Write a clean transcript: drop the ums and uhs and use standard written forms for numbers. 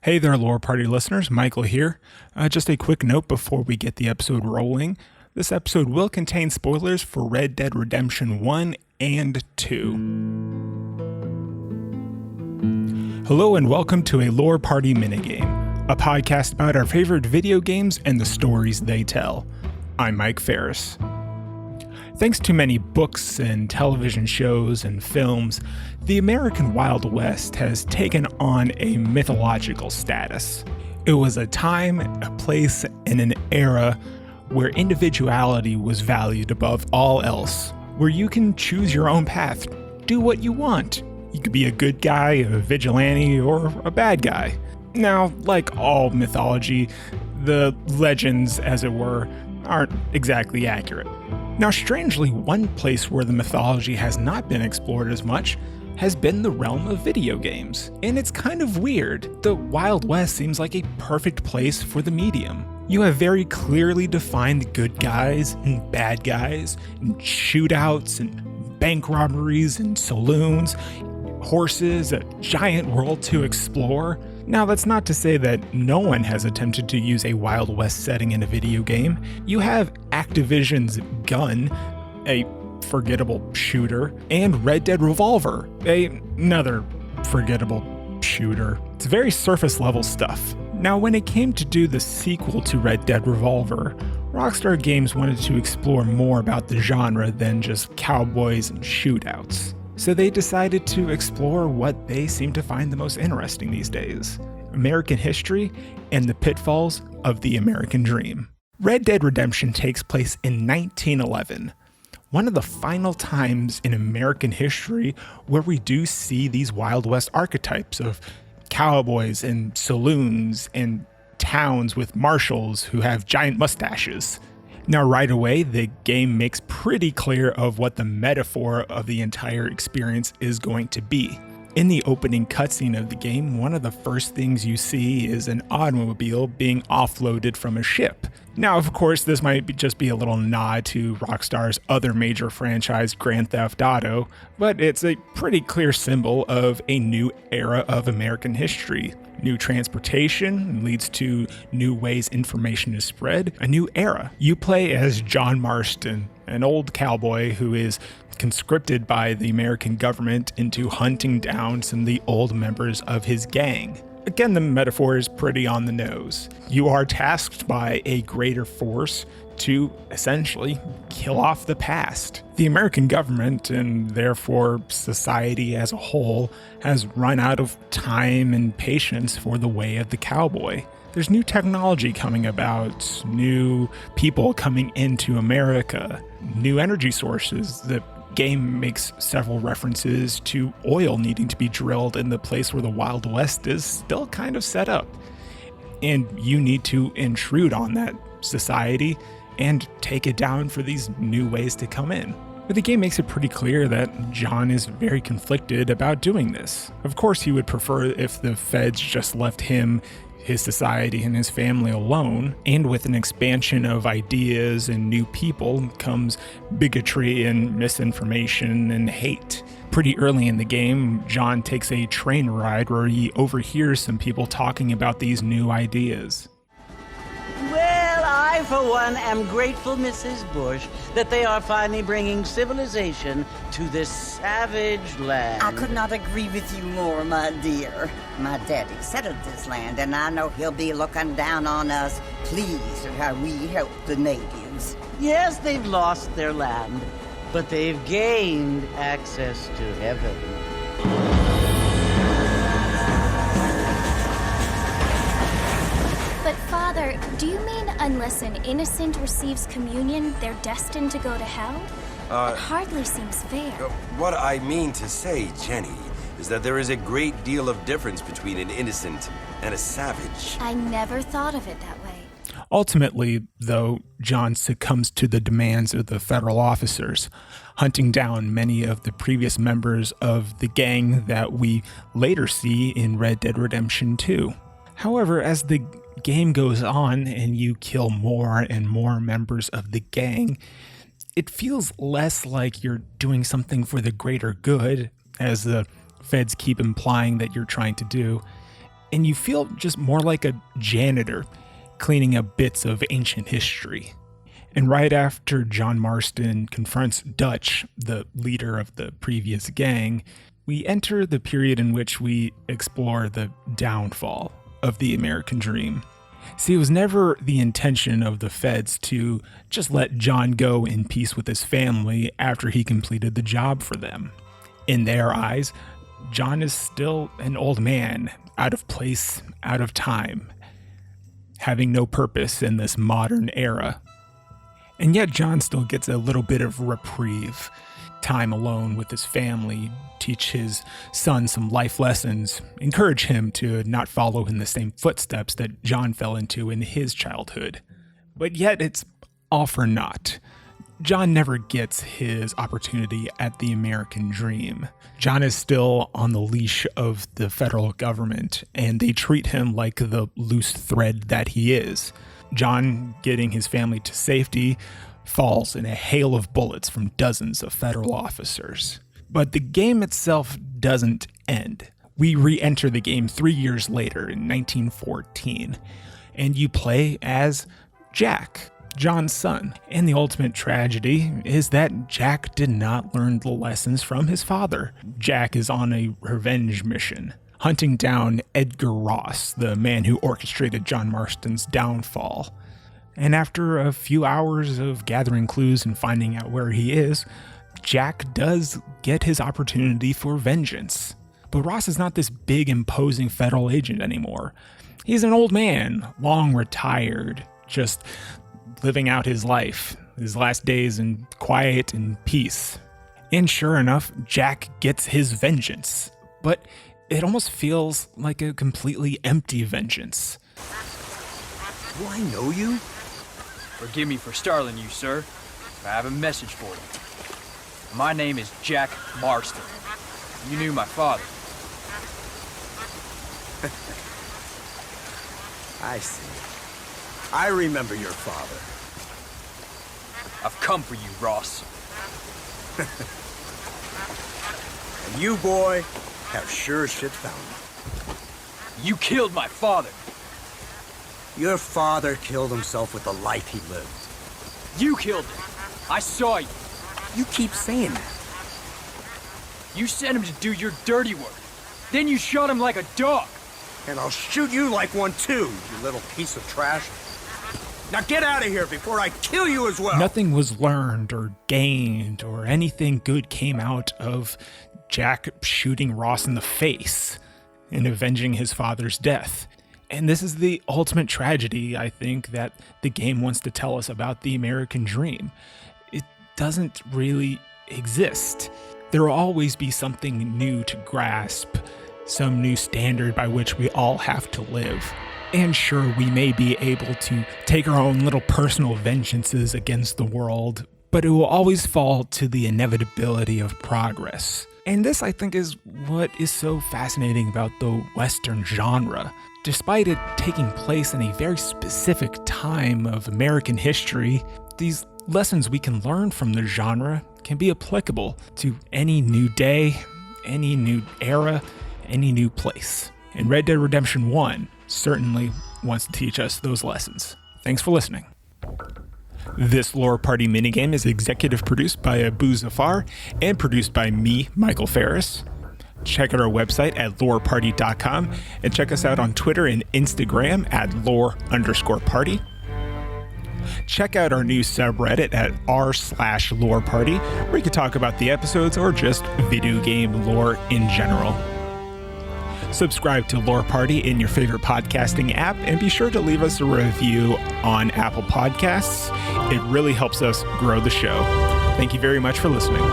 Hey there, Lore Party listeners, Michael here. Just a quick note before we get the episode rolling. This episode will contain spoilers for Red Dead Redemption 1 and 2. Hello and welcome to a Lore Party Minigame, a podcast about our favorite video games and the stories they tell. I'm Mike Farris. Thanks to many books and television shows and films, the American Wild West has taken on a mythological status. It was a time, a place, and an era where individuality was valued above all else, where you can choose your own path, do what you want. You could be a good guy, a vigilante, or a bad guy. Now, like all mythology, the legends, as it were, aren't exactly accurate. Now, strangely, one place where the mythology has not been explored as much has been the realm of video games. And it's kind of weird. The Wild West seems like a perfect place for the medium. You have very clearly defined good guys and bad guys, and shootouts and bank robberies and saloons, horses, a giant world to explore. Now, that's not to say that no one has attempted to use a Wild West setting in a video game. You have Activision's Gun, a forgettable shooter, and Red Dead Revolver, another forgettable shooter. It's very surface level stuff. Now, when it came to do the sequel to Red Dead Revolver, Rockstar Games wanted to explore more about the genre than just cowboys and shootouts. So they decided to explore what they seem to find the most interesting these days: American history and the pitfalls of the American dream. Red Dead Redemption takes place in 1911, one of the final times in American history where we do see these Wild West archetypes of cowboys and saloons and towns with marshals who have giant mustaches. Now, right away, the game makes pretty clear of what the metaphor of the entire experience is going to be. In the opening cutscene of the game, one of the first things you see is an automobile being offloaded from a ship. Now, of course, this might just be a little nod to Rockstar's other major franchise, Grand Theft Auto, but it's a pretty clear symbol of a new era of American history. New transportation leads to new ways information is spread, a new era. You play as John Marston, an old cowboy who is conscripted by the American government into hunting down some of the old members of his gang. Again, the metaphor is pretty on the nose. You are tasked by a greater force to essentially kill off the past. The American government, and therefore society as a whole, has run out of time and patience for the way of the cowboy. There's new technology coming about, new people coming into America, new energy sources. The game makes several references to oil needing to be drilled in the place where the Wild West is still kind of set up. And you need to intrude on that society and take it down for these new ways to come in. But the game makes it pretty clear that John is very conflicted about doing this. Of course, he would prefer if the feds just left him, his society, and his family alone. And with an expansion of ideas and new people comes bigotry and misinformation and hate. Pretty early in the game, John takes a train ride where he overhears some people talking about these new ideas. Well, I, for one, am grateful, Mrs. Bush, that they are finally bringing civilization to this savage land. I could not agree with you more, my dear. My daddy settled this land, and I know he'll be looking down on us, pleased at how we help the natives. Yes, they've lost their land, but they've gained access to heaven. But Father, do you mean unless an innocent receives communion, they're destined to go to hell? It hardly seems fair. What I mean to say, Jenny, is that there is a great deal of difference between an innocent and a savage. I never thought of it that way. Ultimately, though, John succumbs to the demands of the federal officers, hunting down many of the previous members of the gang that we later see in Red Dead Redemption 2. However, as the game goes on and you kill more and more members of the gang, it feels less like you're doing something for the greater good, as the feds keep implying that you're trying to do, and you feel just more like a janitor cleaning up bits of ancient history. And right after John Marston confronts Dutch, the leader of the previous gang, we enter the period in which we explore the downfall of the American dream. See, it was never the intention of the feds to just let John go in peace with his family after he completed the job for them. In their eyes, John is still an old man, out of place, out of time, having no purpose in this modern era. And yet John still gets a little bit of reprieve, time alone with his family, teach his son some life lessons, encourage him to not follow in the same footsteps that John fell into in his childhood. But yet it's all for naught. John never gets his opportunity at the American dream. John is still on the leash of the federal government, and they treat him like the loose thread that he is. John, getting his family to safety, falls in a hail of bullets from dozens of federal officers. But the game itself doesn't end. We re-enter the game 3 years later in 1914, and you play as Jack, John's son. And the ultimate tragedy is that Jack did not learn the lessons from his father. Jack is on a revenge mission, hunting down Edgar Ross, the man who orchestrated John Marston's downfall. And after a few hours of gathering clues and finding out where he is, Jack does get his opportunity for vengeance. But Ross is not this big, imposing federal agent anymore. He's an old man, long retired, just living out his life, his last days in quiet and peace. And sure enough, Jack gets his vengeance. But it almost feels like a completely empty vengeance. Do I know you? Forgive me for startling you, sir. I have a message for you. My name is Jack Marston. You knew my father. I see. I remember your father. I've come for you, Ross. And you, boy, have sure as shit found me. You killed my father. Your father killed himself with the life he lived. You killed him. I saw you. You keep saying that. You sent him to do your dirty work. Then you shot him like a dog. And I'll shoot you like one too, you little piece of trash. Now get out of here before I kill you as well. Nothing was learned or gained or anything good came out of Jack shooting Ross in the face and avenging his father's death. And this is the ultimate tragedy, I think, that the game wants to tell us about the American dream. It doesn't really exist. There will always be something new to grasp, some new standard by which we all have to live. And sure, we may be able to take our own little personal vengeances against the world, but it will always fall to the inevitability of progress. And this, I think, is what is so fascinating about the Western genre. Despite it taking place in a very specific time of American history, these lessons we can learn from the genre can be applicable to any new day, any new era, any new place. And Red Dead Redemption 1 certainly wants to teach us those lessons. Thanks for listening. This Lore Party minigame is executive produced by Abu Zafar and produced by me, Michael Farris. Check out our website at loreparty.com and check us out on Twitter and Instagram at lore_party. Check out our new subreddit at r/loreparty, where you can talk about the episodes or just video game lore in general. Subscribe to Lore Party in your favorite podcasting app and be sure to leave us a review on Apple Podcasts. It really helps us grow the show. Thank you very much for listening.